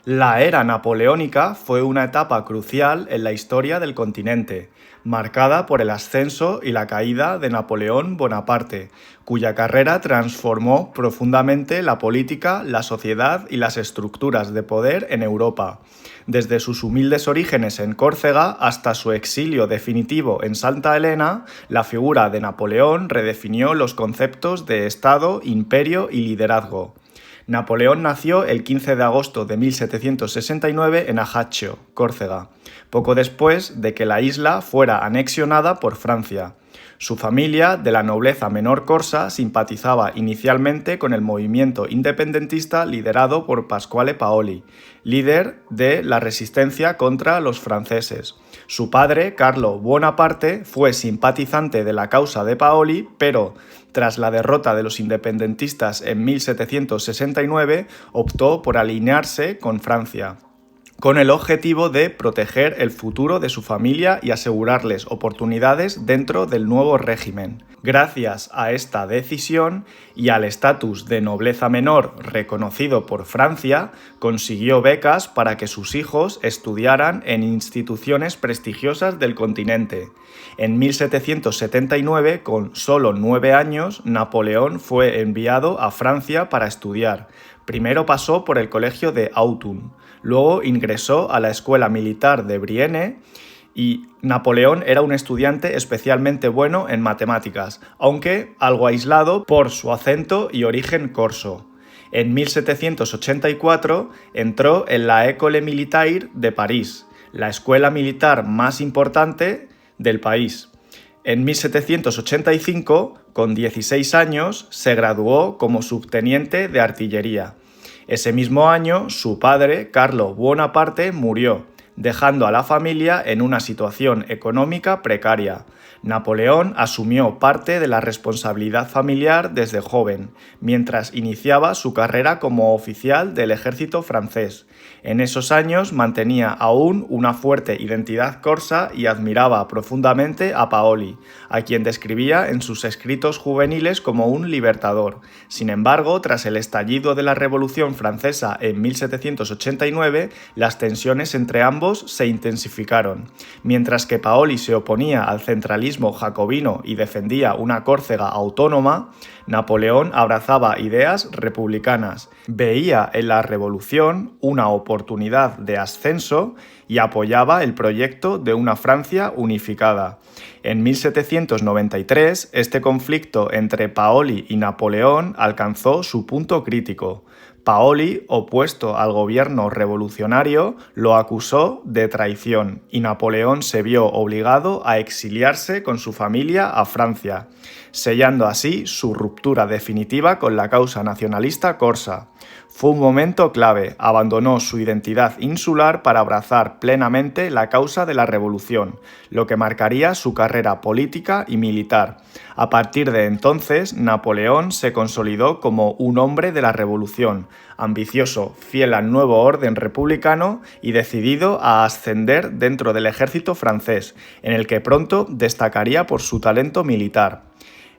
La era napoleónica fue una etapa crucial en la historia del continente, marcada por el ascenso y la caída de Napoleón Bonaparte, cuya carrera transformó profundamente la política, la sociedad y las estructuras de poder en Europa. Desde sus humildes orígenes en Córcega hasta su exilio definitivo en Santa Elena, la figura de Napoleón redefinió los conceptos de Estado, imperio y liderazgo. Napoleón nació el 15 de agosto de 1769 en Ajaccio, Córcega, poco después de que la isla fuera anexionada por Francia. Su familia, de la nobleza menor corsa, simpatizaba inicialmente con el movimiento independentista liderado por Pasquale Paoli, líder de la resistencia contra los franceses. Su padre, Carlo Buonaparte, fue simpatizante de la causa de Paoli, pero tras la derrota de los independentistas en 1769, optó por alinearse con Francia, con el objetivo de proteger el futuro de su familia y asegurarles oportunidades dentro del nuevo régimen. Gracias a esta decisión y al estatus de nobleza menor reconocido por Francia, consiguió becas para que sus hijos estudiaran en instituciones prestigiosas del continente. En 1779, con solo 9 años, Napoleón fue enviado a Francia para estudiar. Primero pasó por el colegio de Autun, luego ingresó a la escuela militar de Brienne y Napoleón era un estudiante especialmente bueno en matemáticas, aunque algo aislado por su acento y origen corso. En 1784 entró en la École Militaire de París, la escuela militar más importante del país. En 1785, con 16 años, se graduó como subteniente de artillería. Ese mismo año, su padre, Carlo Buonaparte, murió, dejando a la familia en una situación económica precaria. Napoleón asumió parte de la responsabilidad familiar desde joven, mientras iniciaba su carrera como oficial del ejército francés. En esos años mantenía aún una fuerte identidad corsa y admiraba profundamente a Paoli, a quien describía en sus escritos juveniles como un libertador. Sin embargo, tras el estallido de la Revolución Francesa en 1789, las tensiones entre ambos se intensificaron. Mientras que Paoli se oponía al centralismo jacobino y defendía una Córcega autónoma, Napoleón abrazaba ideas republicanas, veía en la revolución una oportunidad de ascenso y apoyaba el proyecto de una Francia unificada. En 1793, este conflicto entre Paoli y Napoleón alcanzó su punto crítico. Paoli, opuesto al gobierno revolucionario, lo acusó de traición y Napoleón se vio obligado a exiliarse con su familia a Francia, sellando así su ruptura definitiva con la causa nacionalista corsa. Fue un momento clave, abandonó su identidad insular para abrazar plenamente la causa de la revolución, lo que marcaría su carrera política y militar. A partir de entonces, Napoleón se consolidó como un hombre de la revolución, ambicioso, fiel al nuevo orden republicano y decidido a ascender dentro del ejército francés, en el que pronto destacaría por su talento militar.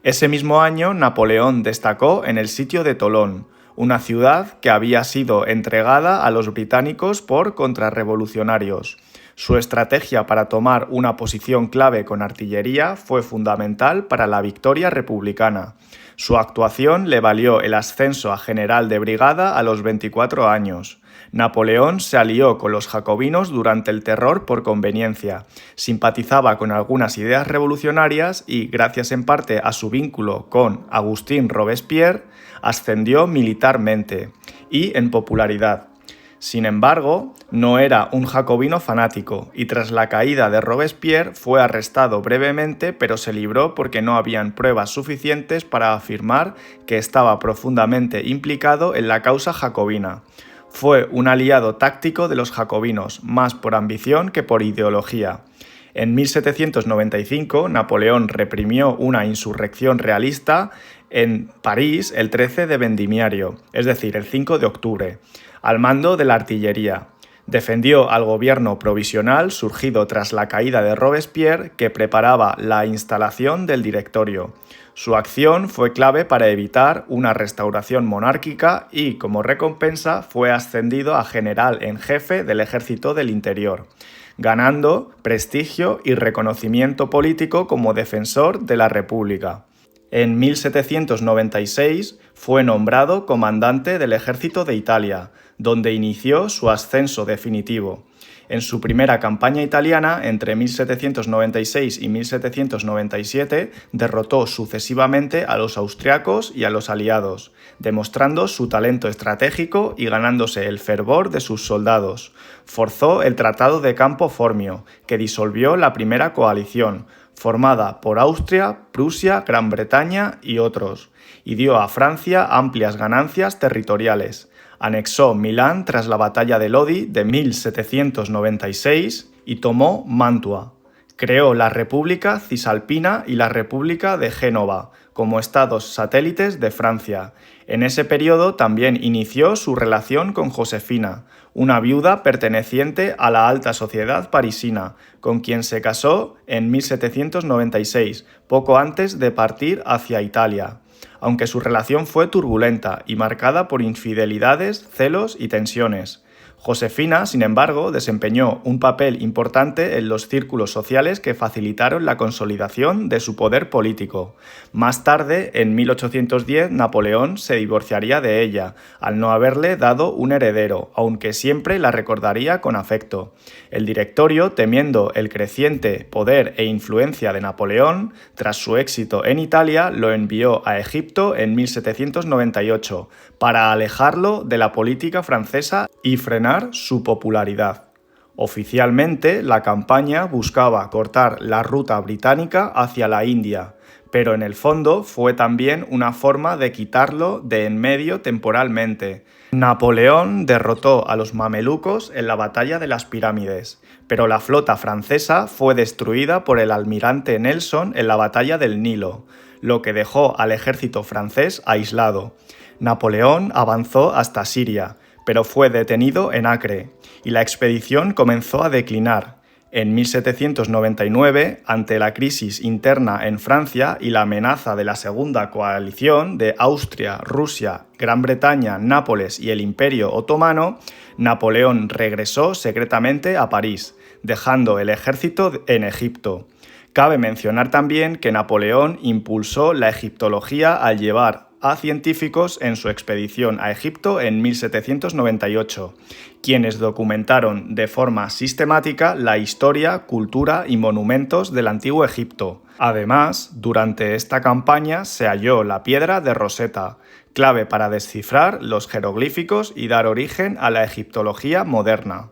Ese mismo año, Napoleón destacó en el sitio de Tolón, una ciudad que había sido entregada a los británicos por contrarrevolucionarios. Su estrategia para tomar una posición clave con artillería fue fundamental para la victoria republicana. Su actuación le valió el ascenso a general de brigada a los 24 años. Napoleón se alió con los jacobinos durante el terror por conveniencia, simpatizaba con algunas ideas revolucionarias y, gracias en parte a su vínculo con Agustín Robespierre, ascendió militarmente y en popularidad. Sin embargo, no era un jacobino fanático y tras la caída de Robespierre fue arrestado brevemente, pero se libró porque no habían pruebas suficientes para afirmar que estaba profundamente implicado en la causa jacobina. Fue un aliado táctico de los jacobinos, más por ambición que por ideología. En 1795, Napoleón reprimió una insurrección realista en París el 13 de Vendimiario, es decir, el 5 de octubre, al mando de la artillería. Defendió al gobierno provisional surgido tras la caída de Robespierre, que preparaba la instalación del Directorio. Su acción fue clave para evitar una restauración monárquica y, como recompensa, fue ascendido a general en jefe del Ejército del Interior, ganando prestigio y reconocimiento político como defensor de la República. En 1796 fue nombrado comandante del Ejército de Italia, donde inició su ascenso definitivo. En su primera campaña italiana, entre 1796 y 1797, derrotó sucesivamente a los austriacos y a los aliados, demostrando su talento estratégico y ganándose el fervor de sus soldados. Forzó el Tratado de Campo Formio, que disolvió la primera coalición, formada por Austria, Prusia, Gran Bretaña y otros, y dio a Francia amplias ganancias territoriales. Anexó Milán tras la batalla de Lodi de 1796 y tomó Mantua. Creó la República Cisalpina y la República de Génova como estados satélites de Francia. En ese periodo también inició su relación con Josefina, una viuda perteneciente a la alta sociedad parisina, con quien se casó en 1796, poco antes de partir hacia Italia, aunque su relación fue turbulenta y marcada por infidelidades, celos y tensiones. Josefina, sin embargo, desempeñó un papel importante en los círculos sociales que facilitaron la consolidación de su poder político. Más tarde, en 1810, Napoleón se divorciaría de ella, al no haberle dado un heredero, aunque siempre la recordaría con afecto. El Directorio, temiendo el creciente poder e influencia de Napoleón, tras su éxito en Italia, lo envió a Egipto en 1798, para alejarlo de la política francesa y frenar su popularidad. Oficialmente, la campaña buscaba cortar la ruta británica hacia la India, pero en el fondo fue también una forma de quitarlo de en medio temporalmente. Napoleón derrotó a los mamelucos en la batalla de las Pirámides, pero la flota francesa fue destruida por el almirante Nelson en la batalla del Nilo, lo que dejó al ejército francés aislado. Napoleón avanzó hasta Siria, pero fue detenido en Acre, y la expedición comenzó a declinar. En 1799, ante la crisis interna en Francia y la amenaza de la segunda coalición de Austria, Rusia, Gran Bretaña, Nápoles y el Imperio Otomano, Napoleón regresó secretamente a París, dejando el ejército en Egipto. Cabe mencionar también que Napoleón impulsó la egiptología al llevar a científicos en su expedición a Egipto en 1798, quienes documentaron de forma sistemática la historia, cultura y monumentos del antiguo Egipto. Además, durante esta campaña se halló la piedra de Rosetta, clave para descifrar los jeroglíficos y dar origen a la egiptología moderna.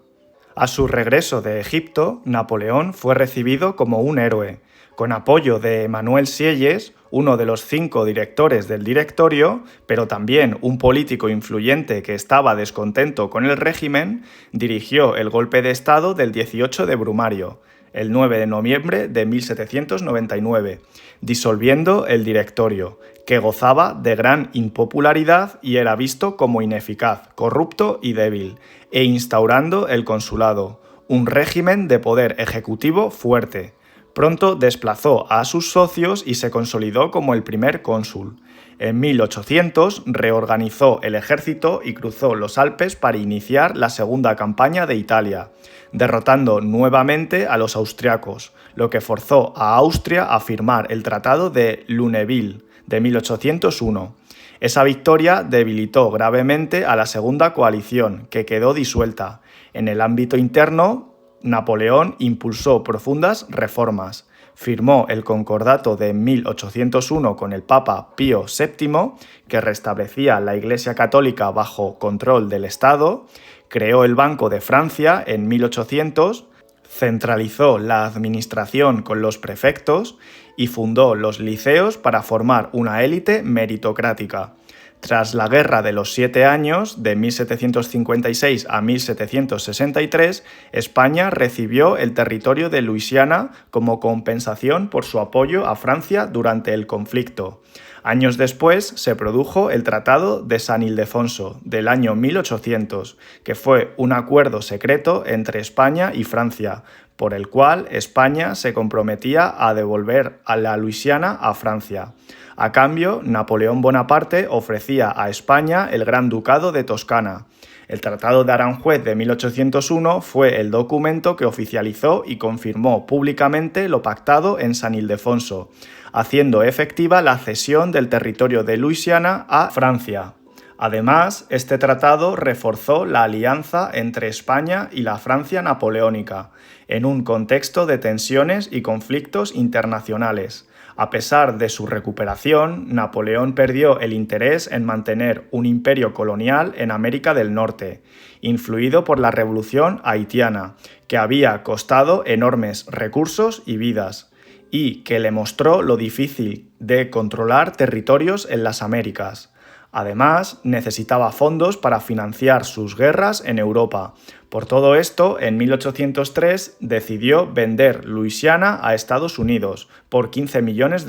A su regreso de Egipto, Napoleón fue recibido como un héroe, con apoyo de Emmanuel Sieyès, uno de los 5 directores del Directorio, pero también un político influyente que estaba descontento con el régimen, dirigió el golpe de Estado del 18 de Brumario, el 9 de noviembre de 1799, disolviendo el Directorio, que gozaba de gran impopularidad y era visto como ineficaz, corrupto y débil, e instaurando el consulado, un régimen de poder ejecutivo fuerte. Pronto desplazó a sus socios y se consolidó como el primer cónsul. En 1800 reorganizó el ejército y cruzó los Alpes para iniciar la segunda campaña de Italia, derrotando nuevamente a los austriacos, lo que forzó a Austria a firmar el Tratado de Lunéville de 1801. Esa victoria debilitó gravemente a la segunda coalición, que quedó disuelta. En el ámbito interno, Napoleón impulsó profundas reformas. Firmó el Concordato de 1801 con el Papa Pío VII, que restablecía la Iglesia Católica bajo control del Estado, creó el Banco de Francia en 1800, centralizó la administración con los prefectos y fundó los liceos para formar una élite meritocrática. Tras la Guerra de los 7 Años, de 1756 a 1763, España recibió el territorio de Luisiana como compensación por su apoyo a Francia durante el conflicto. Años después se produjo el Tratado de San Ildefonso del año 1800, que fue un acuerdo secreto entre España y Francia, por el cual España se comprometía a devolver a la Luisiana a Francia. A cambio, Napoleón Bonaparte ofrecía a España el Gran Ducado de Toscana. El Tratado de Aranjuez de 1801 fue el documento que oficializó y confirmó públicamente lo pactado en San Ildefonso, haciendo efectiva la cesión del territorio de Luisiana a Francia. Además, este tratado reforzó la alianza entre España y la Francia napoleónica, en un contexto de tensiones y conflictos internacionales. A pesar de su recuperación, Napoleón perdió el interés en mantener un imperio colonial en América del Norte, influido por la Revolución haitiana, que había costado enormes recursos y vidas, y que le mostró lo difícil de controlar territorios en las Américas. Además, necesitaba fondos para financiar sus guerras en Europa. Por todo esto, en 1803 decidió vender Luisiana a Estados Unidos por $15 millones,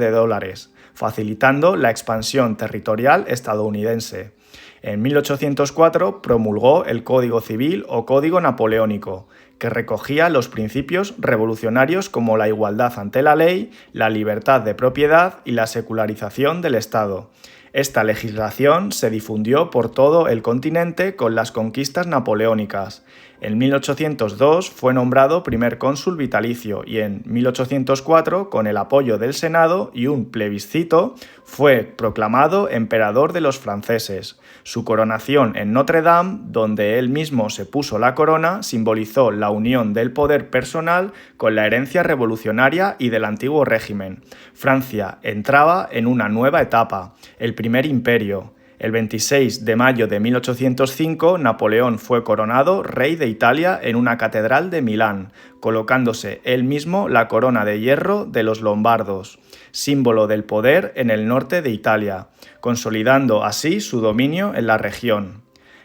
facilitando la expansión territorial estadounidense. En 1804 promulgó el Código Civil o Código Napoleónico, que recogía los principios revolucionarios como la igualdad ante la ley, la libertad de propiedad y la secularización del Estado. Esta legislación se difundió por todo el continente con las conquistas napoleónicas. En 1802 fue nombrado primer cónsul vitalicio y en 1804, con el apoyo del Senado y un plebiscito, fue proclamado emperador de los franceses. Su coronación en Notre Dame, donde él mismo se puso la corona, simbolizó la unión del poder personal con la herencia revolucionaria y del antiguo régimen. Francia entraba en una nueva etapa, el primer imperio. El 26 de mayo de 1805, Napoleón fue coronado rey de Italia en una catedral de Milán, colocándose él mismo la corona de hierro de los lombardos, símbolo del poder en el norte de Italia, consolidando así su dominio en la región.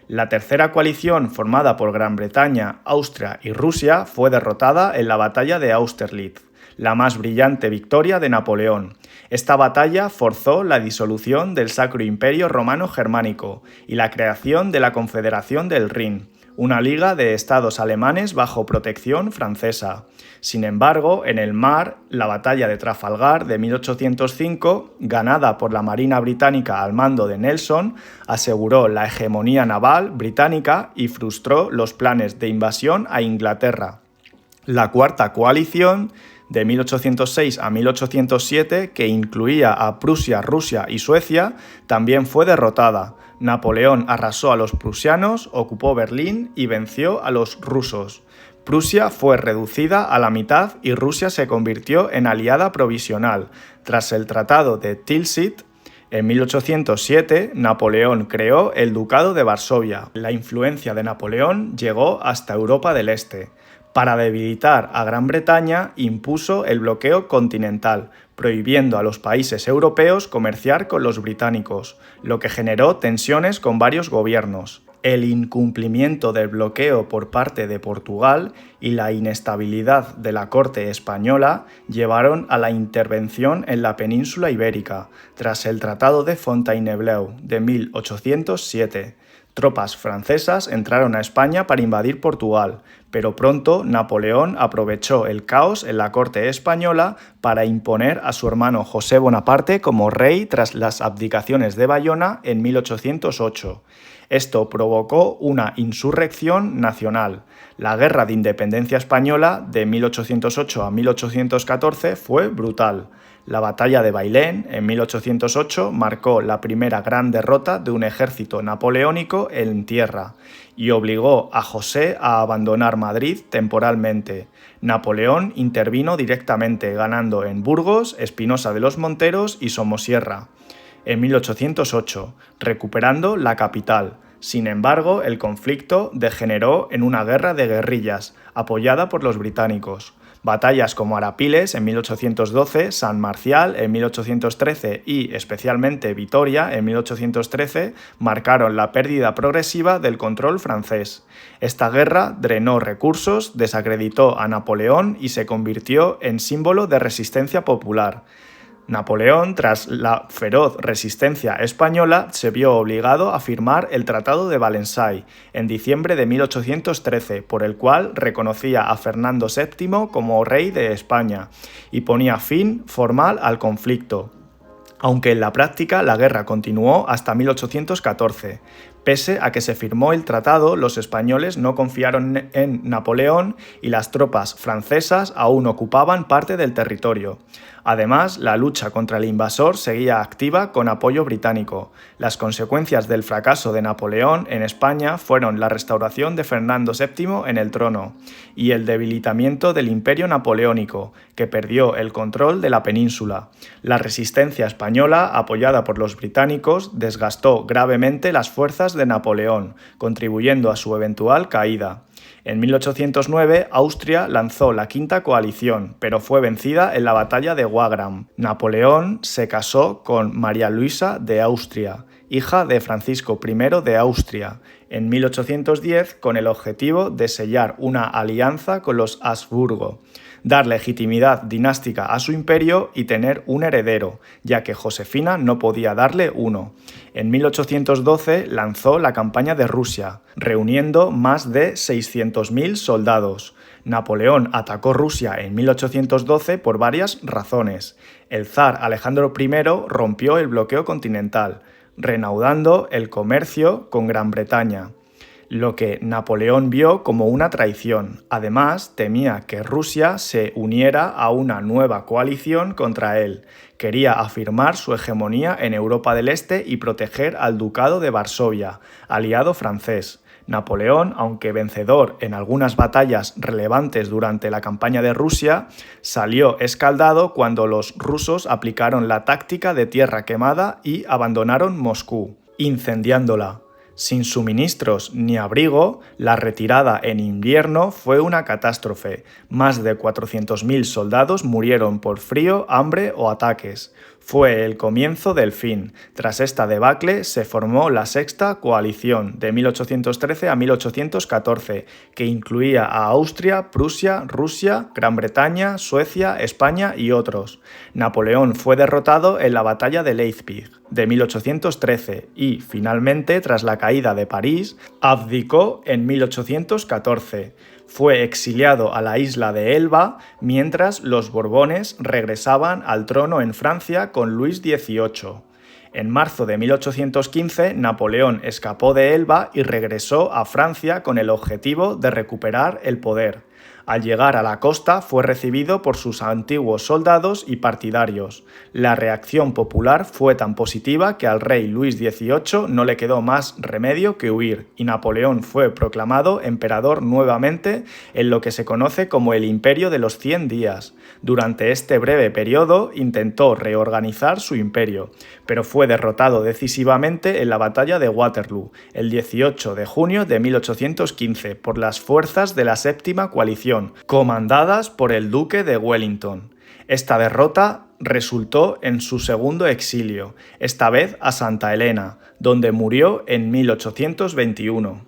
La tercera coalición, formada por Gran Bretaña, Austria y Rusia, fue derrotada en la batalla de Austerlitz, la más brillante victoria de Napoleón. Esta batalla forzó la disolución del Sacro Imperio Romano Germánico y la creación de la Confederación del Rin, una liga de estados alemanes bajo protección francesa. Sin embargo, en el mar, la batalla de Trafalgar de 1805, ganada por la Marina británica al mando de Nelson, aseguró la hegemonía naval británica y frustró los planes de invasión a Inglaterra. La cuarta coalición, de 1806 a 1807, que incluía a Prusia, Rusia y Suecia, también fue derrotada. Napoleón arrasó a los prusianos, ocupó Berlín y venció a los rusos. Prusia fue reducida a la mitad y Rusia se convirtió en aliada provisional. Tras el Tratado de Tilsit, en 1807, Napoleón creó el Ducado de Varsovia. La influencia de Napoleón llegó hasta Europa del Este. Para debilitar a Gran Bretaña, impuso el bloqueo continental, prohibiendo a los países europeos comerciar con los británicos, lo que generó tensiones con varios gobiernos. El incumplimiento del bloqueo por parte de Portugal y la inestabilidad de la corte española llevaron a la intervención en la península ibérica, tras el Tratado de Fontainebleau de 1807. Tropas francesas entraron a España para invadir Portugal, pero pronto Napoleón aprovechó el caos en la corte española para imponer a su hermano José Bonaparte como rey tras las abdicaciones de Bayona en 1808. Esto provocó una insurrección nacional. La Guerra de Independencia Española de 1808 a 1814 fue brutal. La batalla de Bailén, en 1808, marcó la primera gran derrota de un ejército napoleónico en tierra y obligó a José a abandonar Madrid temporalmente. Napoleón intervino directamente, ganando en Burgos, Espinosa de los Monteros y Somosierra en 1808, recuperando la capital. Sin embargo, el conflicto degeneró en una guerra de guerrillas, apoyada por los británicos. Batallas como Arapiles en 1812, San Marcial en 1813 y, especialmente, Vitoria en 1813 marcaron la pérdida progresiva del control francés. Esta guerra drenó recursos, desacreditó a Napoleón y se convirtió en símbolo de resistencia popular. Napoleón, tras la feroz resistencia española, se vio obligado a firmar el Tratado de Valensay en diciembre de 1813, por el cual reconocía a Fernando VII como rey de España y ponía fin formal al conflicto, aunque en la práctica la guerra continuó hasta 1814. Pese a que se firmó el tratado, los españoles no confiaron en Napoleón y las tropas francesas aún ocupaban parte del territorio. Además, la lucha contra el invasor seguía activa con apoyo británico. Las consecuencias del fracaso de Napoleón en España fueron la restauración de Fernando VII en el trono y el debilitamiento del Imperio Napoleónico, que perdió el control de la península. La resistencia española, apoyada por los británicos, desgastó gravemente las fuerzas de Napoleón, contribuyendo a su eventual caída. En 1809, Austria lanzó la Quinta Coalición, pero fue vencida en la batalla de Wagram. Napoleón se casó con María Luisa de Austria, hija de Francisco I de Austria, en 1810 con el objetivo de sellar una alianza con los Habsburgo, dar legitimidad dinástica a su imperio y tener un heredero, ya que Josefina no podía darle uno. En 1812 lanzó la campaña de Rusia, reuniendo más de 600.000 soldados. Napoleón atacó Rusia en 1812 por varias razones. El zar Alejandro I rompió el bloqueo continental, reanudando el comercio con Gran Bretaña, lo que Napoleón vio como una traición. Además, temía que Rusia se uniera a una nueva coalición contra él. Quería afirmar su hegemonía en Europa del Este y proteger al Ducado de Varsovia, aliado francés. Napoleón, aunque vencedor en algunas batallas relevantes durante la campaña de Rusia, salió escaldado cuando los rusos aplicaron la táctica de tierra quemada y abandonaron Moscú, incendiándola. Sin suministros ni abrigo, la retirada en invierno fue una catástrofe. Más de 400.000 soldados murieron por frío, hambre o ataques. Fue el comienzo del fin. Tras esta debacle se formó la Sexta Coalición, de 1813 a 1814, que incluía a Austria, Prusia, Rusia, Gran Bretaña, Suecia, España y otros. Napoleón fue derrotado en la batalla de Leipzig, de 1813, y, finalmente, tras la caída de París, abdicó en 1814. Fue exiliado a la isla de Elba, mientras los Borbones regresaban al trono en Francia con Luis XVIII. En marzo de 1815, Napoleón escapó de Elba y regresó a Francia con el objetivo de recuperar el poder. Al llegar a la costa fue recibido por sus antiguos soldados y partidarios. La reacción popular fue tan positiva que al rey Luis XVIII no le quedó más remedio que huir, y Napoleón fue proclamado emperador nuevamente en lo que se conoce como el Imperio de los 100 días. Durante este breve periodo intentó reorganizar su imperio, pero fue derrotado decisivamente en la batalla de Waterloo, el 18 de junio de 1815, por las fuerzas de la Séptima Coalición, comandadas por el duque de Wellington. Esta derrota resultó en su segundo exilio, esta vez a Santa Elena, donde murió en 1821.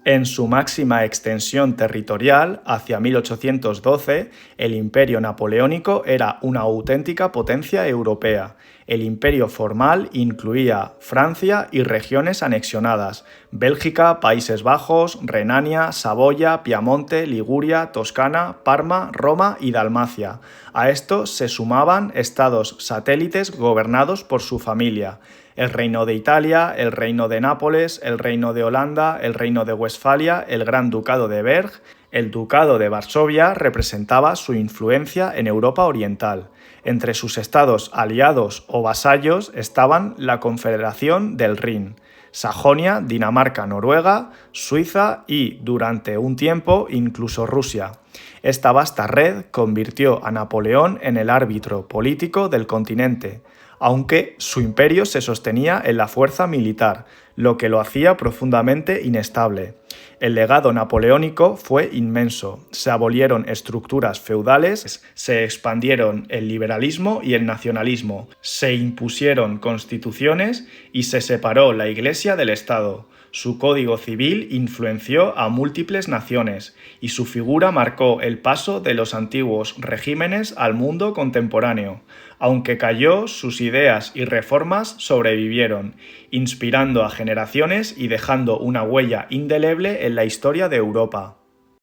En su máxima extensión territorial, hacia 1812, el Imperio Napoleónico era una auténtica potencia europea. El imperio formal incluía Francia y regiones anexionadas: Bélgica, Países Bajos, Renania, Saboya, Piamonte, Liguria, Toscana, Parma, Roma y Dalmacia. A esto se sumaban estados satélites gobernados por su familia: el Reino de Italia, el Reino de Nápoles, el Reino de Holanda, el Reino de Westfalia, el Gran Ducado de Berg. El Ducado de Varsovia representaba su influencia en Europa Oriental. Entre sus estados aliados o vasallos estaban la Confederación del Rin, Sajonia, Dinamarca, Noruega, Suiza y, durante un tiempo, incluso Rusia. Esta vasta red convirtió a Napoleón en el árbitro político del continente, aunque su imperio se sostenía en la fuerza militar, lo que lo hacía profundamente inestable. El legado napoleónico fue inmenso. Se abolieron estructuras feudales, se expandieron el liberalismo y el nacionalismo, se impusieron constituciones y se separó la Iglesia del Estado. Su código civil influenció a múltiples naciones y su figura marcó el paso de los antiguos regímenes al mundo contemporáneo. Aunque cayó, sus ideas y reformas sobrevivieron, inspirando a generaciones y dejando una huella indeleble en la historia de Europa.